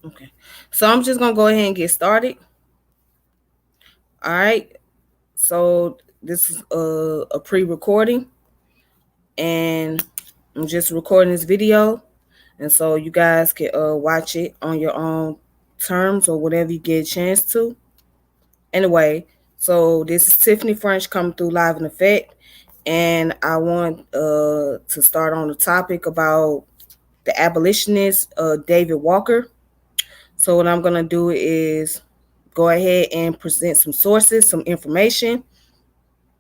Okay. So I'm just gonna go ahead and get started. All right. So this is a pre-recording, and I'm just recording this video, and so you guys can watch it on your own terms or whatever you get a chance to. Anyway, so this is Tiffany French coming through live in effect, and I want to start on the topic about the abolitionist David Walker. So what I'm gonna do is go ahead and present some sources, some information.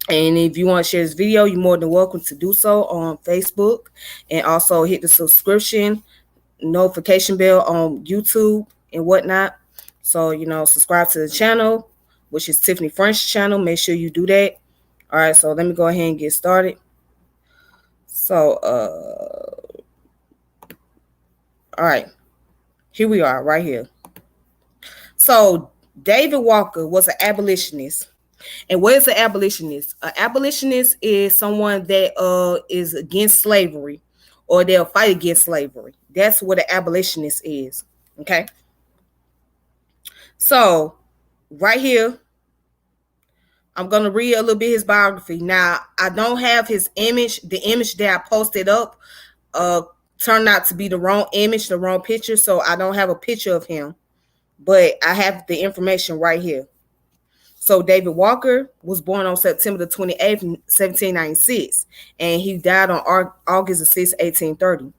And if you want to share this video, you're more than welcome to do so on Facebook, and also hit the subscription notification bell on YouTube and whatnot. So, subscribe to the channel, which is Tiffany French channel. Make sure you do that. All right, so let me go ahead and get started. So, all right, here we are, right here. So, David Walker was an abolitionist. And what is an abolitionist? An abolitionist is someone that is against slavery, or they'll fight against slavery. That's what an abolitionist is. Okay. So right here, I'm gonna read a little bit his biography. Now, I don't have his image. The image that I posted up turned out to be the wrong image, the wrong picture. So I don't have a picture of him, but I have the information right here. So David Walker was born on September the 28th, 1796, and he died on August the 6th, 1830.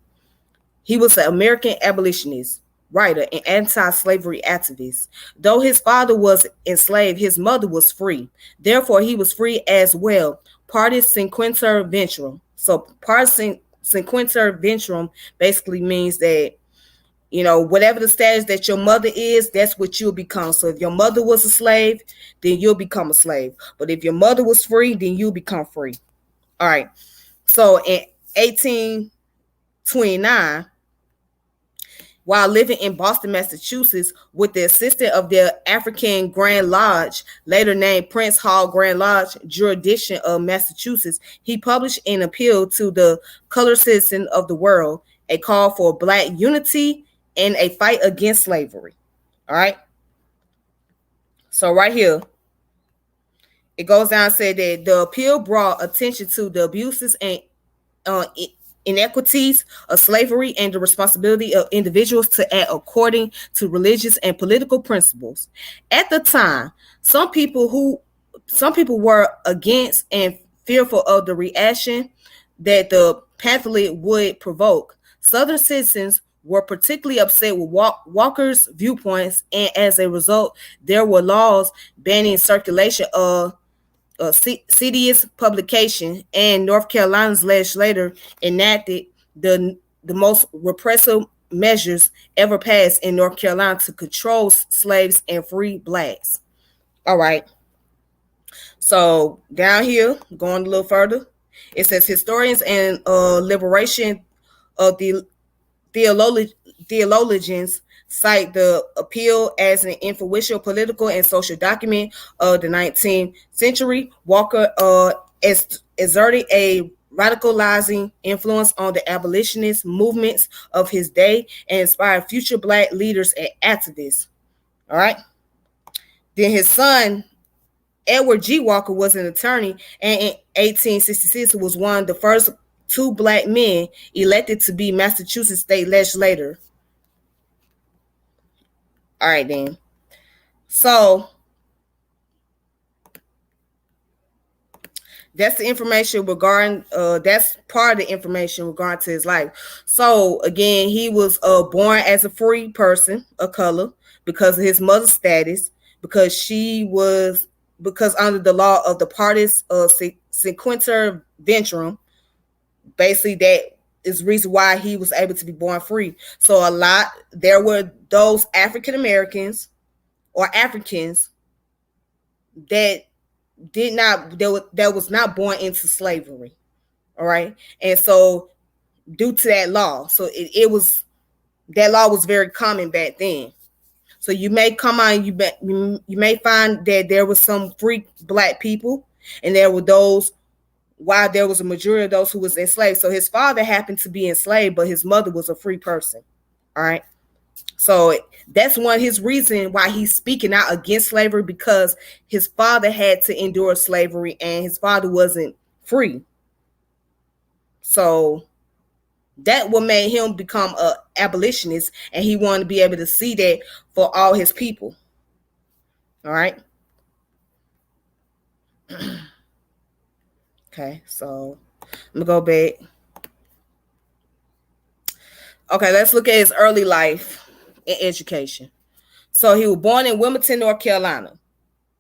He was an American abolitionist, writer, and anti-slavery activist. Though his father was enslaved, his mother was free. Therefore, he was free as well. Partis sequentur venturum. So partis sequentur venturum basically means that whatever the status that your mother is, that's what you'll become. So if your mother was a slave, then you'll become a slave. But if your mother was free, then you'll become free. All right. So in 1829, while living in Boston, Massachusetts, with the assistance of the African Grand Lodge, later named Prince Hall Grand Lodge, jurisdiction of Massachusetts, he published an appeal to the colored citizen of the world, a call for Black unity and a fight against slavery. All right. So right here, it goes down and said that the appeal brought attention to the abuses and inequities of slavery and the responsibility of individuals to act according to religious and political principles. At the time, some people were against and fearful of the reaction that the pamphlet would provoke. Southern citizens were particularly upset with Walker's viewpoints, and as a result, there were laws banning circulation of CD's publication, and North Carolina's legislature enacted the most repressive measures ever passed in North Carolina to control slaves and free blacks. All right. So down here, going a little further, it says historians and liberation of the theologians cite the appeal as an influential political and social document of the 19th century. Walker exerted a radicalizing influence on the abolitionist movements of his day and inspired future Black leaders and activists. All right. Then his son, Edward G. Walker, was an attorney, and in 1866 was one of the first two Black men elected to be Massachusetts state legislator. All right, then. So that's the information regarding. That's part of the information regarding to his life. So again, he was born as a free person of color because of his mother's status, because under the law of the partis sequentur venturum. Basically, that is the reason why he was able to be born free. So there were those African Americans or Africans that was not born into slavery. All right. And so due to that law, so that law was very common back then. So you may come on, you may find that there was some free Black people, and there were those, while there was a majority of those who was enslaved. So his father happened to be enslaved, but his mother was a free person. All right. So that's one of his reason why he's speaking out against slavery, because his father had to endure slavery and his father wasn't free. So that what made him become a abolitionist, and he wanted to be able to see that for all his people. All right. Okay, so I'm gonna go back. Okay, let's look at his early life and education. So he was born in Wilmington, North Carolina.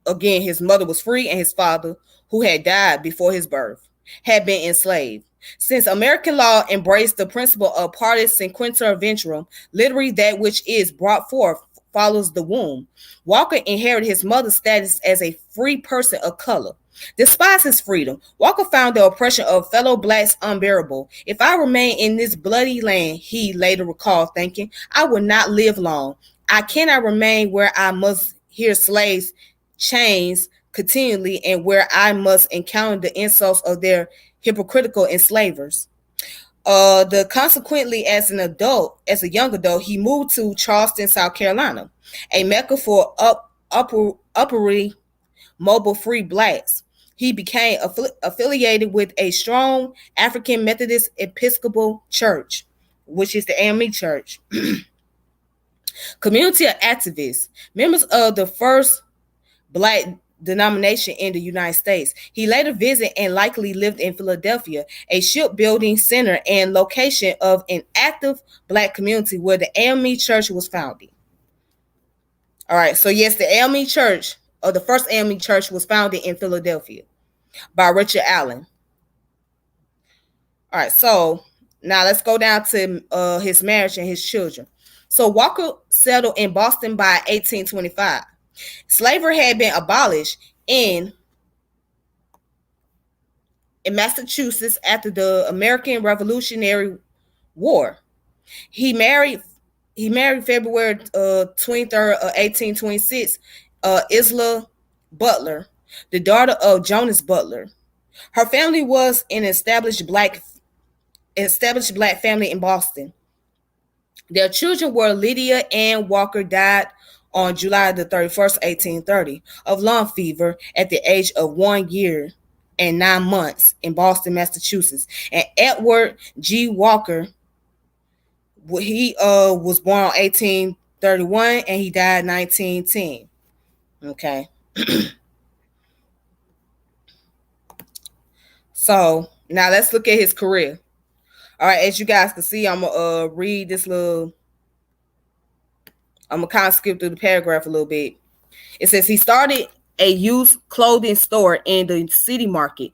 Again, his mother was free and his father, who had died before his birth, had been enslaved. Since American law embraced the principle of partis sequitur venturum, literally that which is brought forth follows the womb, Walker inherited his mother's status as a free person of color. Despite his freedom, Walker found the oppression of fellow blacks unbearable. If I remain in this bloody land, he later recalled, thinking, I will not live long. I cannot remain where I must hear slaves chains continually and where I must encounter the insults of their hypocritical enslavers. Consequently, as a young adult, he moved to Charleston, South Carolina, a mecca for uppery mobile free blacks. He became affiliated with a strong African Methodist Episcopal Church, which is the AME Church. Community activists, members of the first black denomination in the United States. He later visited and likely lived in Philadelphia, a shipbuilding center and location of an active black community where the AME Church was founded. All right, so yes, the AME Church, or the first AME Church, was founded in Philadelphia by Richard Allen. All right, so now let's go down to his marriage and his children. So Walker settled in Boston by 1825. Slavery had been abolished in Massachusetts after the American Revolutionary War. He married February 23rd, 1826, Isla Butler, the daughter of Jonas Butler. Her family was an established black family in Boston. Their children were Lydia Ann Walker, died on July the 31st, 1830, of lung fever at the age of 1 year and 9 months in Boston, Massachusetts. And Edward G. Walker, he was born in 1831 and he died in 1910. Okay. So now let's look at his career. All right, as you guys can see, I'm gonna read this little. I'm gonna kind of skip through the paragraph a little bit. It says he started a used clothing store in the city market.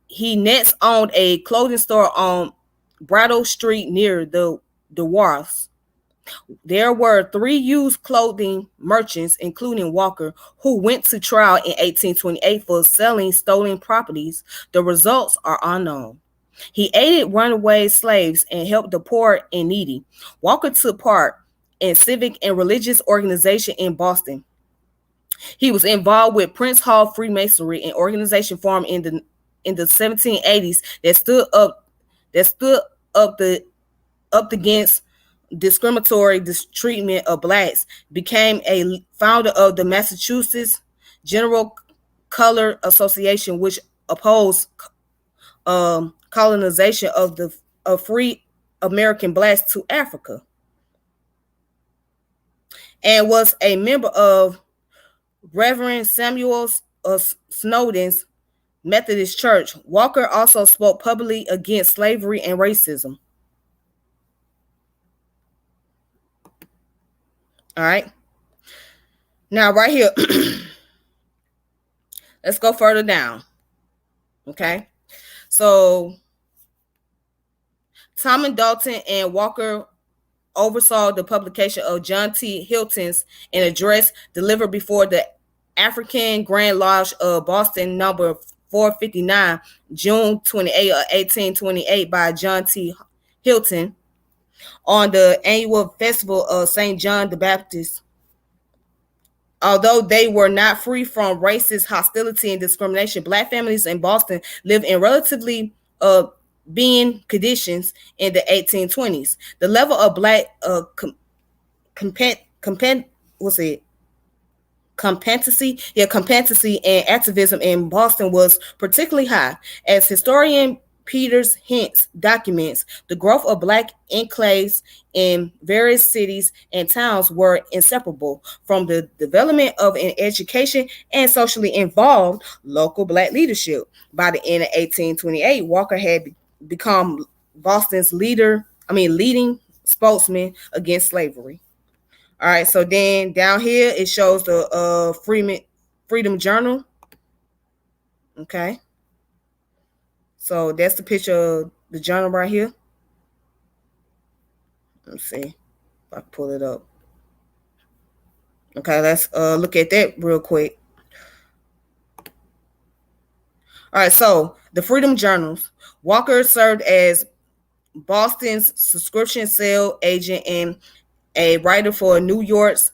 He next owned a clothing store on Brattle Street near the wharfs. There were 3 used clothing merchants, including Walker, who went to trial in 1828 for selling stolen properties. The results are unknown. He aided runaway slaves and helped the poor and needy. Walker took part in civic and religious organization in Boston. He was involved with Prince Hall Freemasonry, an organization formed in the 1780s that stood up against discriminatory treatment of blacks. Became a founder of the Massachusetts General Color Association, which opposed colonization of free American blacks to Africa, and was a member of Reverend Samuel Snowden's Methodist Church. Walker also spoke publicly against slavery and racism. All right. Now, right here, let's go further down. Okay. So, Thomas Dalton and Walker oversaw the publication of John T. Hilton's an address delivered before the African Grand Lodge of Boston, number 459, June 28, 1828, by John T. Hilton on the annual festival of St. John the Baptist. Although they were not free from racist hostility and discrimination, black families in Boston lived in relatively benign conditions in the 1820s. The level of black what's it? Competency and activism in Boston was particularly high. As historian Peters Hintz documents, the growth of black enclaves in various cities and towns were inseparable from the development of an education and socially involved local black leadership. By the end of 1828, Walker had become Boston's leading spokesman against slavery. All right, so then down here it shows the Freedom Journal. Okay, so that's the picture of the journal right here. Let's see if I can pull it up. Okay, let's look at that real quick. All right, so the Freedom Journals. Walker served as Boston's subscription sale agent and a writer for New York's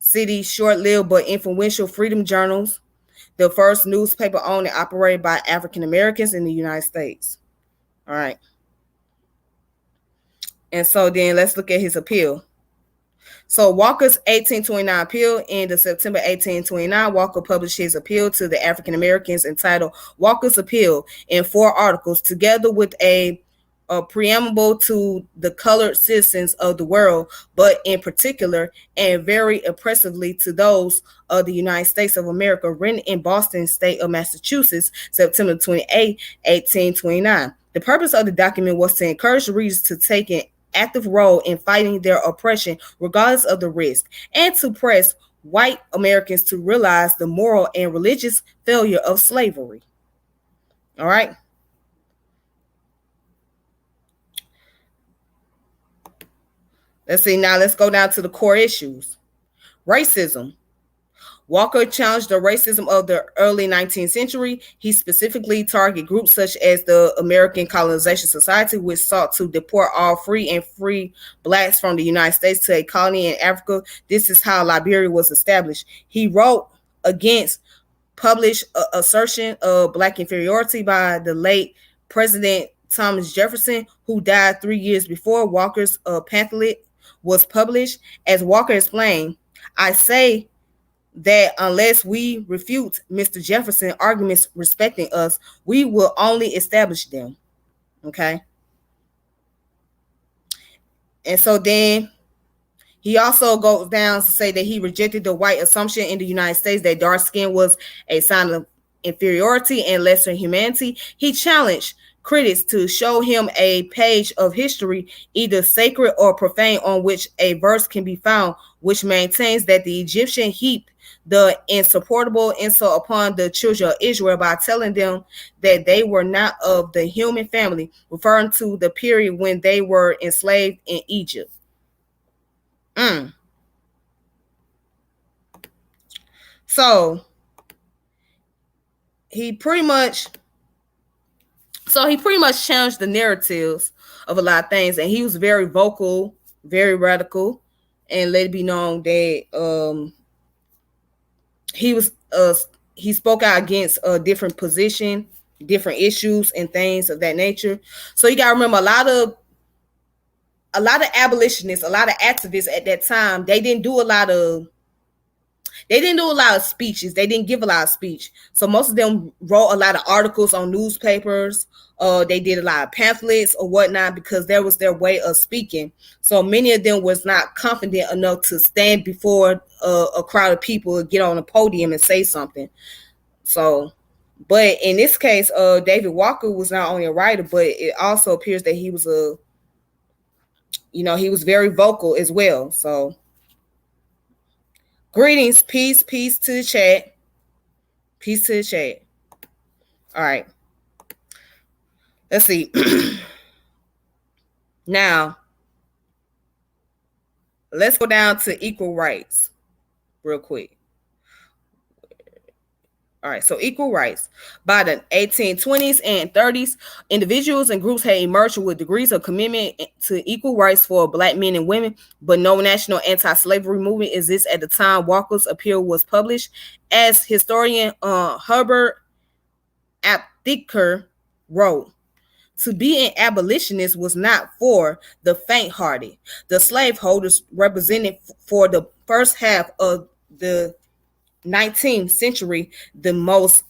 City short-lived but influential Freedom Journals, the first newspaper owned and operated by African Americans in the United States. All right. And so then let's look at his appeal. So Walker's 1829 appeal. In the September 1829, Walker published his appeal to the African Americans entitled Walker's Appeal in 4 articles, together with a preamble to the colored citizens of the world, but in particular and very oppressively to those of the United States of America, written in Boston, state of Massachusetts, September 28, 1829. The purpose of the document was to encourage the readers to take an active role in fighting their oppression, regardless of the risk, and to press white Americans to realize the moral and religious failure of slavery. All right. Let's see, now let's go down to the core issues. Racism. Walker challenged the racism of the early 19th century. He specifically targeted groups such as the American Colonization Society, which sought to deport all free blacks from the United States to a colony in Africa. This is how Liberia was established. He wrote against published assertion of black inferiority by the late President Thomas Jefferson, who died 3 years before Walker's pamphlet was published. As Walker explained, I say that unless we refute Mr. Jefferson's arguments respecting us, we will only establish them. Okay. And so then he also goes down to say that he rejected the white assumption in the United States that dark skin was a sign of inferiority and lesser humanity. He challenged critics to show him a page of history, either sacred or profane, on which a verse can be found, which maintains that the Egyptian heaped the insupportable insult upon the children of Israel by telling them that they were not of the human family, referring to the period when they were enslaved in Egypt. So he pretty much challenged the narratives of a lot of things, and he was very vocal, very radical, and let it be known that he spoke out against a different position, different issues, and things of that nature. So you gotta remember, a lot of abolitionists, a lot of activists at that time, they didn't do a lot of speeches. They didn't give a lot of speech. So most of them wrote a lot of articles on newspapers. They did a lot of pamphlets or whatnot, because that was their way of speaking. So many of them was not confident enough to stand before a crowd of people and get on a podium and say something. So, but in this case, David Walker was not only a writer, but it also appears that he was he was very vocal as well. So, greetings, peace to the chat. Peace to the chat. All right. Let's see. Now, let's go down to equal rights real quick. All right, so equal rights. By the 1820s and 30s, individuals and groups had emerged with degrees of commitment to equal rights for black men and women, but no national anti-slavery movement exists at the time Walker's appeal was published. As historian Herbert Aptheker wrote, To be an abolitionist was not for the faint-hearted. The slaveholders represented for the first half of the 19th century the most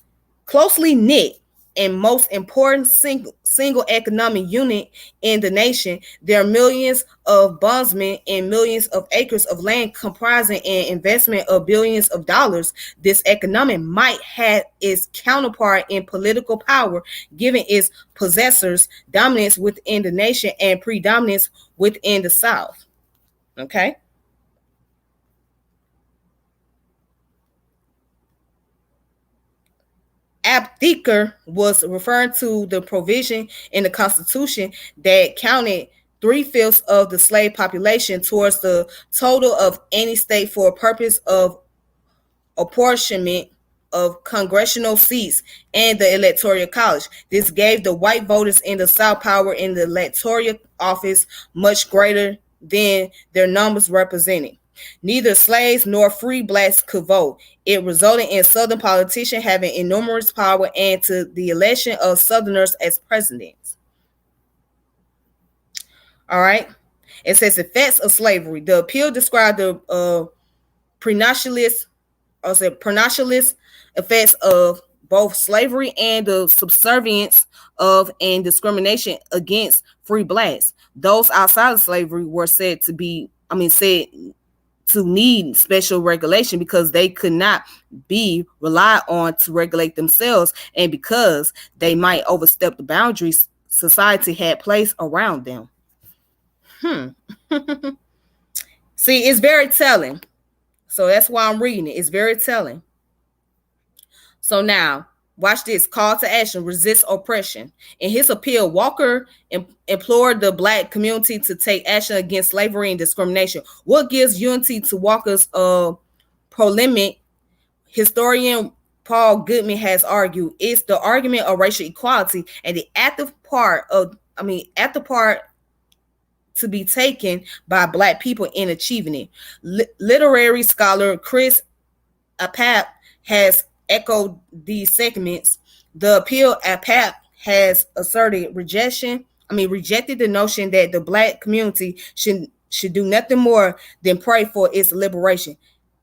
closely knit and most important single economic unit in the nation. There are millions of bondsmen and millions of acres of land comprising an investment of billions of dollars. This economic might have its counterpart in political power, given its possessors dominance within the nation and predominance within the South. Okay. Abdiker was referring to the provision in the Constitution that counted three-fifths of the slave population towards the total of any state for a purpose of apportionment of congressional seats and the electoral college. This gave the white voters in the South power in the electoral office much greater than their numbers represented. Neither slaves nor free blacks could vote. It resulted in Southern politicians having enormous power and to the election of Southerners as presidents. All right. It says effects of slavery. The appeal described the pernicious effects of both slavery and the subservience of and discrimination against free blacks. Those outside of slavery were said to need special regulation because they could not be relied on to regulate themselves and because they might overstep the boundaries society had placed around them. See, it's very telling. So that's why I'm reading it. It's very telling. So now, watch this. Call to action, resist oppression. In his appeal, Walker implored the black community to take action against slavery and discrimination. What gives unity to Walker's polemic? Historian Paul Goodman has argued it's the argument of racial equality and the active part to be taken by black people in achieving it. Literary scholar Chris Apap has echoed these segments. The appeal Apap has rejected the notion that the black community should do nothing more than pray for its liberation.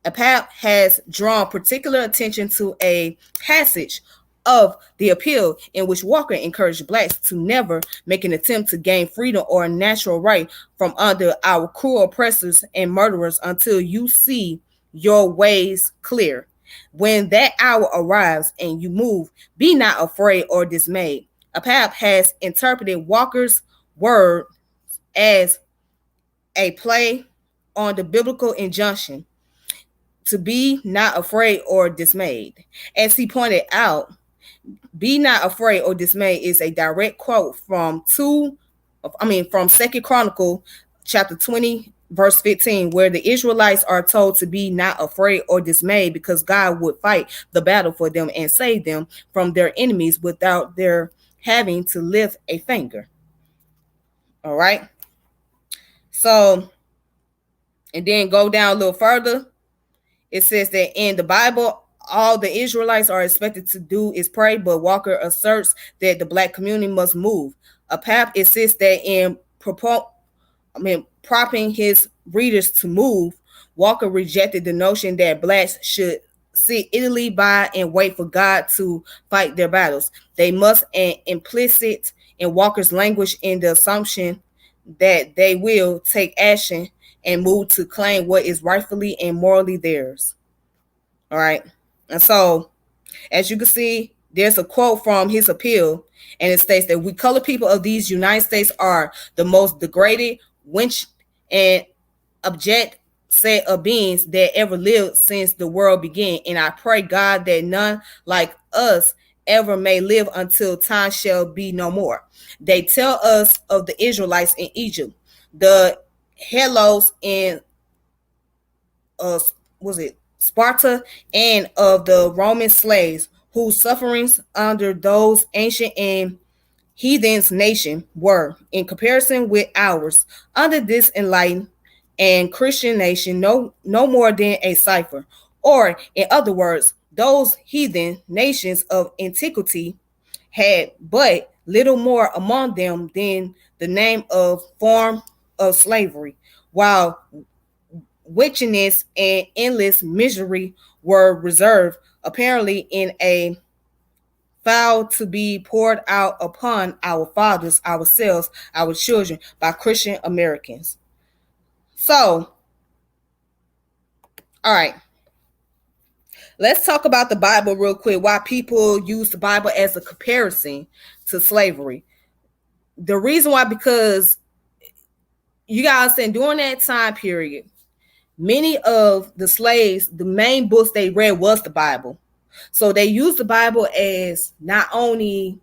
Apap has drawn particular attention to a passage of the appeal in which Walker encouraged blacks to never make an attempt to gain freedom or a natural right from under our cruel oppressors and murderers until you see your ways clear. When that hour arrives and you move, be not afraid or dismayed. Apap has interpreted Walker's word as a play on the biblical injunction to be not afraid or dismayed. As he pointed out, be not afraid or dismayed is a direct quote from Second Chronicle chapter 20 verse 15, where the Israelites are told to be not afraid or dismayed because God would fight the battle for them and save them from their enemies without their having to lift a finger. All right. So, and then go down a little further. It says that in the Bible, all the Israelites are expected to do is pray, but Walker asserts that the black community must move. Apap insists that in prompting his readers to move, Walker rejected the notion that blacks should sit idly by and wait for God to fight their battles. They must, and implicit in Walker's language in the assumption that they will take action and move to claim what is rightfully and morally theirs. All right. And so, as you can see, there's a quote from his appeal, and it states that we colored people of these United States are the most degraded, winched, and abject set of beings that ever lived since the world began. And I pray God that none like us ever may live until time shall be no more. They tell us of the Israelites in Egypt, the Helos in Sparta, and of the Roman slaves whose sufferings under those ancient and heathens nation were, in comparison with ours, under this enlightened and Christian nation, no more than a cipher. Or, in other words, those heathen nations of antiquity had but little more among them than the name of form of slavery, while wickedness and endless misery were reserved, apparently in a vow to be poured out upon our fathers, ourselves, our children, by Christian Americans. So, all right, let's talk about the Bible real quick. Why people use the Bible as a comparison to slavery. The reason why, because you guys saying during that time period, many of the slaves, the main books they read was the Bible. So they used the Bible as not only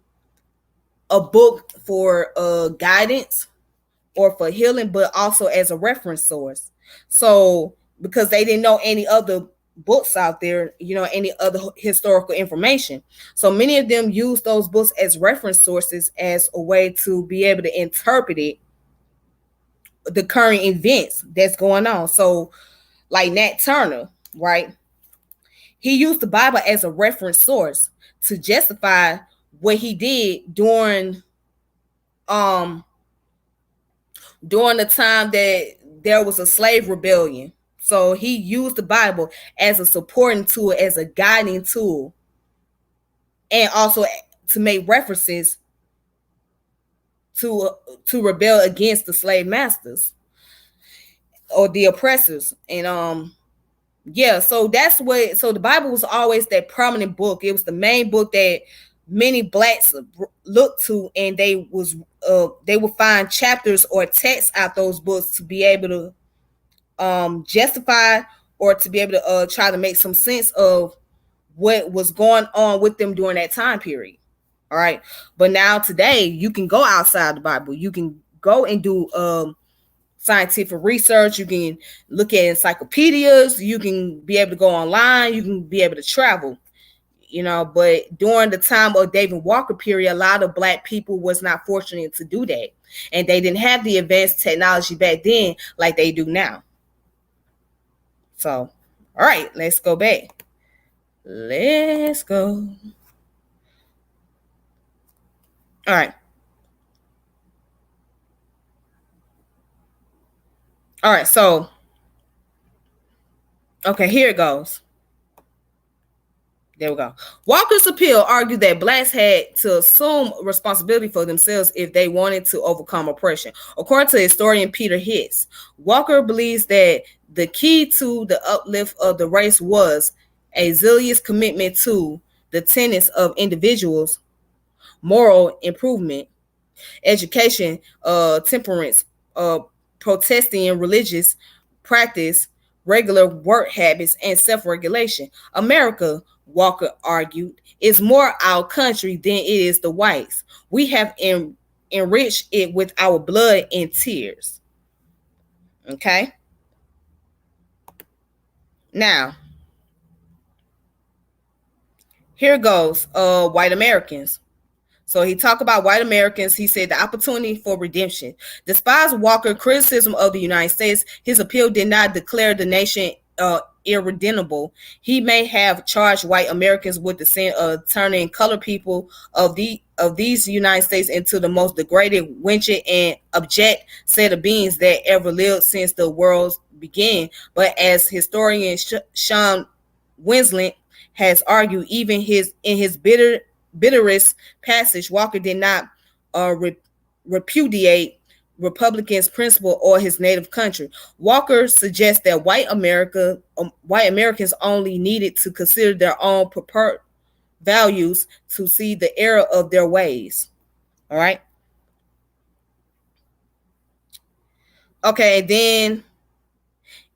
a book for guidance or for healing, but also as a reference source. So because they didn't know any other books out there, any other historical information. So many of them used those books as reference sources as a way to be able to interpret it, the current events that's going on. So like Nat Turner, right? He used the Bible as a reference source to justify what he did during the time that there was a slave rebellion. So he used the Bible as a supporting tool, as a guiding tool, and also to make references to rebel against the slave masters or the oppressors. And yeah, so that's what. So the Bible was always that prominent book. It was the main book that many blacks looked to, and they would find chapters or texts out those books to be able to justify or to be able to try to make some sense of what was going on with them during that time period. All right, but now today you can go outside the Bible. You can go and do scientific research. You can look at encyclopedias. You can be able to go online. You can be able to travel. But during the time of David Walker period, a lot of black people was not fortunate to do that, and they didn't have the advanced technology back then like they do now. So, all right, let's go back. Let's go. All right. All right, so okay, here it goes. There we go. Walker's appeal argued that blacks had to assume responsibility for themselves if they wanted to overcome oppression. According to historian Peter Hitz, Walker believes that the key to the uplift of the race was a zealous commitment to the tenets of individuals, moral improvement, education, temperance, protesting and religious practice, regular work habits, and self-regulation. America, Walker argued, is more our country than it is the whites. We have enriched it with our blood and tears. Okay? Now, here goes white Americans. So he talked about white Americans. He said the opportunity for redemption. Despite Walker's criticism of the United States, his appeal did not declare the nation irredeemable. He may have charged white Americans with the sin of turning colored people of these United States into the most degraded, wretched, and abject set of beings that ever lived since the world began. But as historian Sean Winslet has argued, even in his bitterest passage, Walker did not repudiate Republicans' principle or his native country. Walker suggests that white Americans only needed to consider their own preferred values to see the error of their ways. All right. Okay, then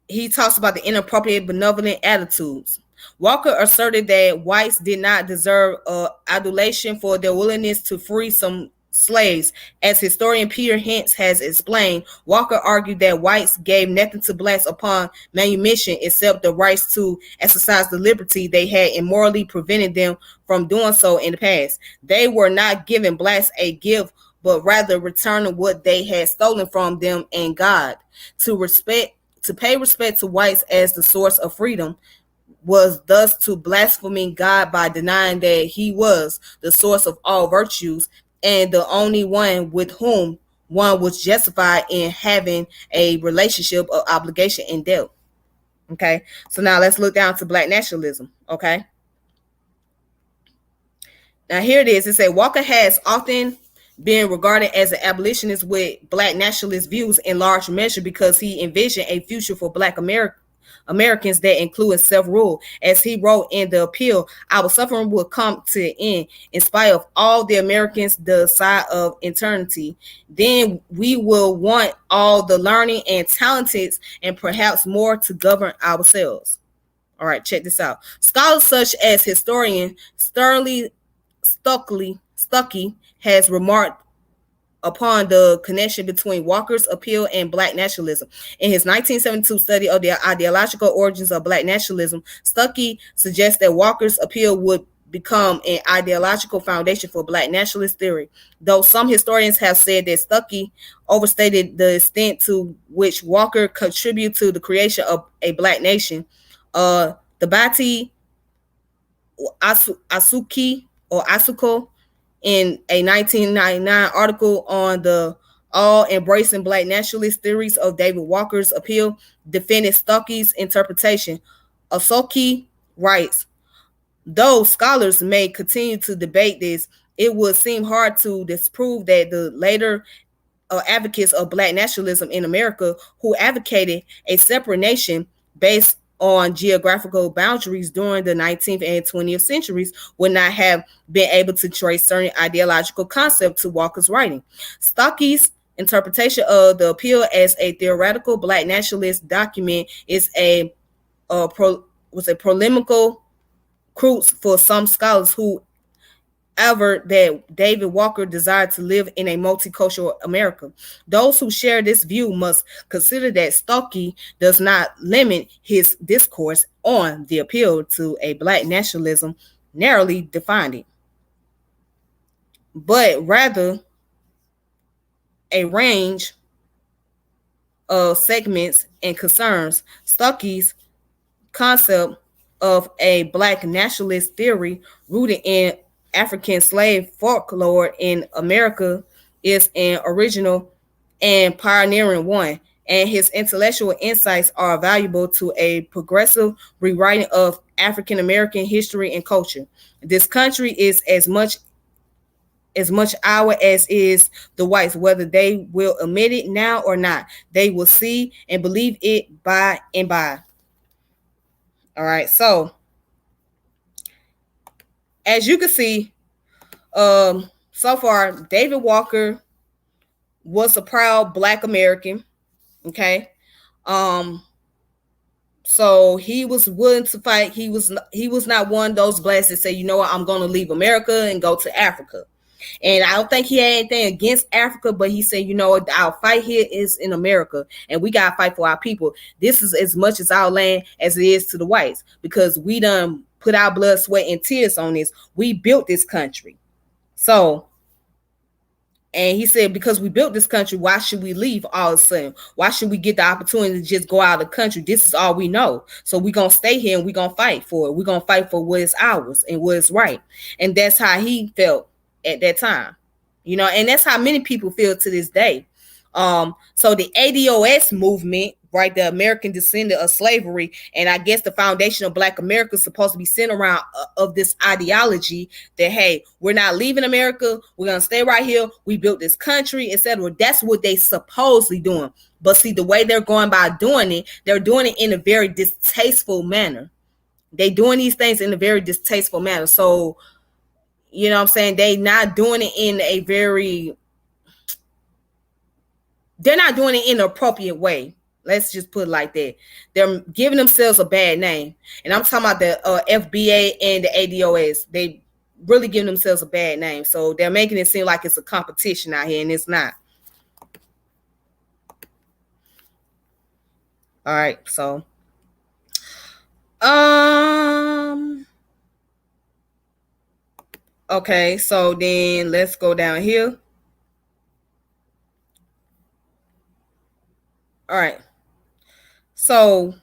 he talks about the inappropriate benevolent attitudes. Walker asserted that whites did not deserve adulation for their willingness to free some slaves. As historian Peter Hitz has explained, Walker argued that whites gave nothing to blacks upon manumission except the rights to exercise the liberty they had immorally prevented them from doing so in the past. They were not giving blacks a gift, but rather returning what they had stolen from them and God. To pay respect to whites as the source of freedom was thus to blaspheming God by denying that he was the source of all virtues and the only one with whom one was justified in having a relationship of obligation and debt. Okay, so now let's look down to black nationalism. Okay, now here it is. It said Walker has often been regarded as an abolitionist with black nationalist views in large measure because he envisioned a future for black Americans that included self-rule. As he wrote in the appeal, our suffering will come to an end in spite of all the Americans the side of eternity. Then we will want all the learning and talented and perhaps more to govern ourselves. All right, check this out. Scholars such as historian Stuckey has remarked upon the connection between Walker's appeal and black nationalism. In his 1972 study of the ideological origins of black nationalism, Stuckey suggests that Walker's appeal would become an ideological foundation for black nationalist theory. Though some historians have said that Stuckey overstated the extent to which Walker contributed to the creation of a black nation, the Bati Asuko in a 1999 article on the all-embracing black nationalist theories of David Walker's appeal defended Stuckey's interpretation. Asuki writes, though scholars may continue to debate this, it would seem hard to disprove that the later advocates of black nationalism in America who advocated a separate nation based on geographical boundaries during the 19th and 20th centuries would not have been able to trace certain ideological concepts to Walker's writing. Stuckey's interpretation of the appeal as a theoretical black nationalist document is was a polemical crucial for some scholars who ever that David Walker desired to live in a multicultural America. Those who share this view must consider that Stuckey does not limit his discourse on the appeal to a black nationalism narrowly defined, but rather a range of segments and concerns. Stuckey's concept of a black nationalist theory rooted in African slave folklore in America is an original and pioneering one, and his intellectual insights are valuable to a progressive rewriting of African American history and culture. This country is as much our as is the whites, whether they will admit it now or not. They will see and believe it by and by. All right, so as you can see, so far, David Walker was a proud black American. Okay. So he was willing to fight. He was not one of those blacks that say, you know what, I'm gonna leave America and go to Africa. And I don't think he had anything against Africa, but he said, you know what, our fight here is in America, and we gotta fight for our people. This is as much as our land as it is to the whites, because we done put our blood, sweat, and tears on this. We built this country. So, and he said, because we built this country, why should we leave all of a sudden? Why should we get the opportunity to just go out of the country? This is all we know. So we're going to stay here and we're going to fight for it. We're going to fight for what is ours and what is right. And that's how he felt at that time. You know, and that's how many people feel to this day. So the ADOS movement, right, the American descendant of slavery, and I guess the foundation of Black America is supposed to be centered around of this ideology that, hey, we're not leaving America, we're gonna stay right here, we built this country, etc. That's what they supposedly doing. But see, the way they're going by doing it, they're doing it in a very distasteful manner. They doing these things in a very distasteful manner. So, you know what I'm saying, they not doing it in a very, they're not doing it in an appropriate way. Let's just put it like that. They're giving themselves a bad name. And I'm talking about the FBA and the ADOS. They really giving themselves a bad name. So they're making it seem like it's a competition out here, and it's not. All right, so okay, so then let's go down here. All right. So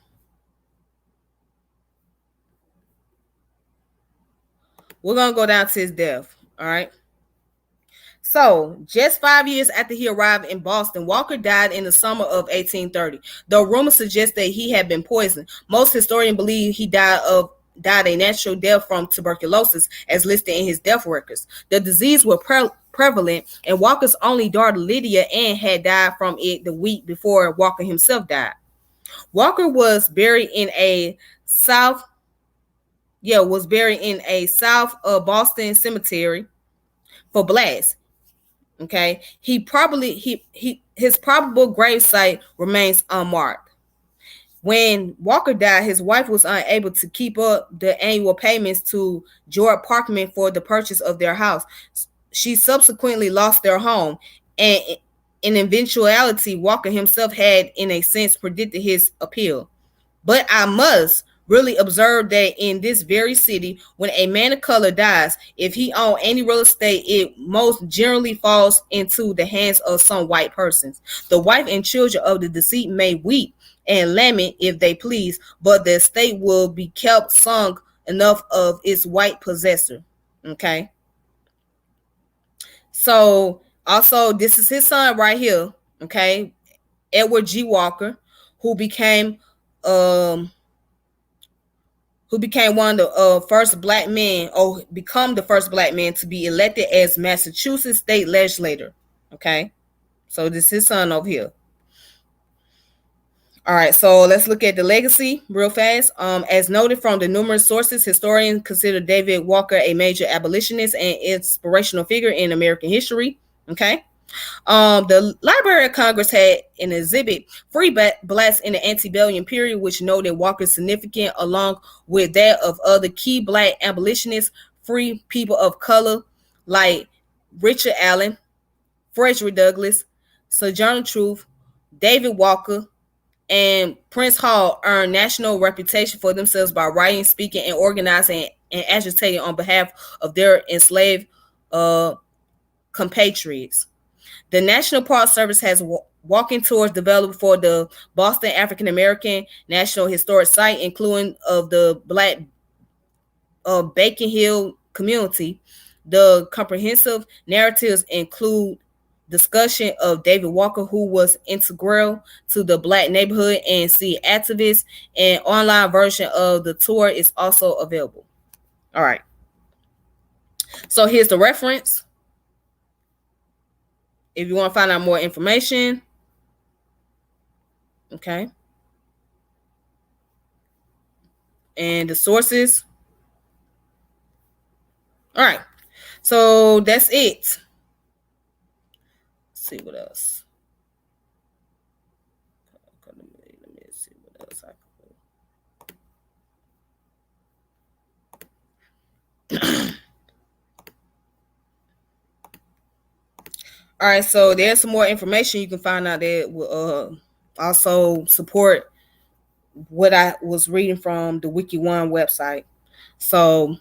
we're going to go down to his death. All right. So, just 5 years after he arrived in Boston, Walker died in the summer of 1830. Though rumors suggest that he had been poisoned, most historians believe he died a natural death from tuberculosis, as listed in his death records. The disease was prevalent, and Walker's only daughter, Lydia Ann, had died from it the week before Walker himself died. Walker was buried in a South Boston cemetery for blacks. Okay, his probable gravesite remains unmarked. When Walker died, his wife was unable to keep up the annual payments to George Parkman for the purchase of their house. She subsequently lost their home, and in eventuality, Walker himself had, in a sense, predicted his appeal. But I must really observe that in this very city, when a man of color dies, if he owns any real estate, it most generally falls into the hands of some white persons. The wife and children of the deceased may weep and lament if they please, but the estate will be kept sunk enough of its white possessor. Okay. So also, this is his son right here. Okay. Edward G. Walker, who became one of the first black men, or become the first black man to be elected as Massachusetts state legislator. Okay. So this is his son over here. All right, so let's look at the legacy real fast. As noted from the numerous sources, historians consider David Walker a major abolitionist and inspirational figure in American history. Okay. The Library of Congress had an exhibit, Free Blacks in the Antebellum Period, which noted Walker's significance along with that of other key black abolitionists, free people of color like Richard Allen, Frederick Douglass, Sojourner Truth, David Walker, and Prince Hall earned national reputation for themselves by writing, speaking, and organizing and agitating on behalf of their enslaved compatriots. The National Park Service has walking tours developed for the Boston African American National Historic Site, including of the Black Bacon Hill community. The comprehensive narratives include discussion of David Walker, who was integral to the black neighborhood and see activists. An online version of the tour is also available. All right. So here's the reference. If you want to find out more information. Okay. And the sources. All right. So that's it. Let's see what else. Let me see what else I can do. All right, so there's some more information you can find out that will also support what I was reading from the Wiki1 website. So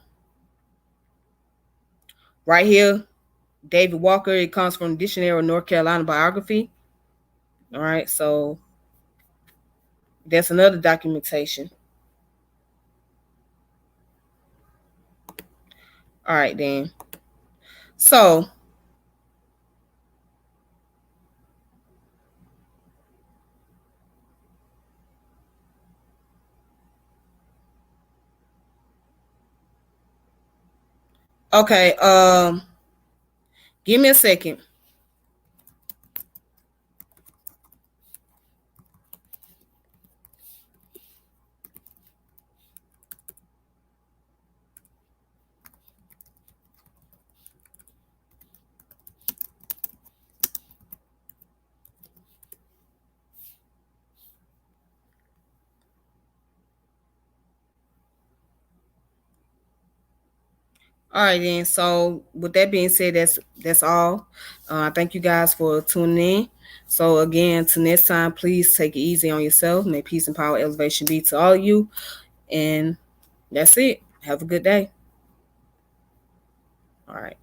right here, David Walker, it comes from the Dictionary of North Carolina Biography. All right, so that's another documentation. All right, then. So okay, give me a second. All right, then. So with that being said, that's all. Thank you guys for tuning in. So again, till next time, please take it easy on yourself. May peace and power elevation be to all of you. And that's it. Have a good day. All right.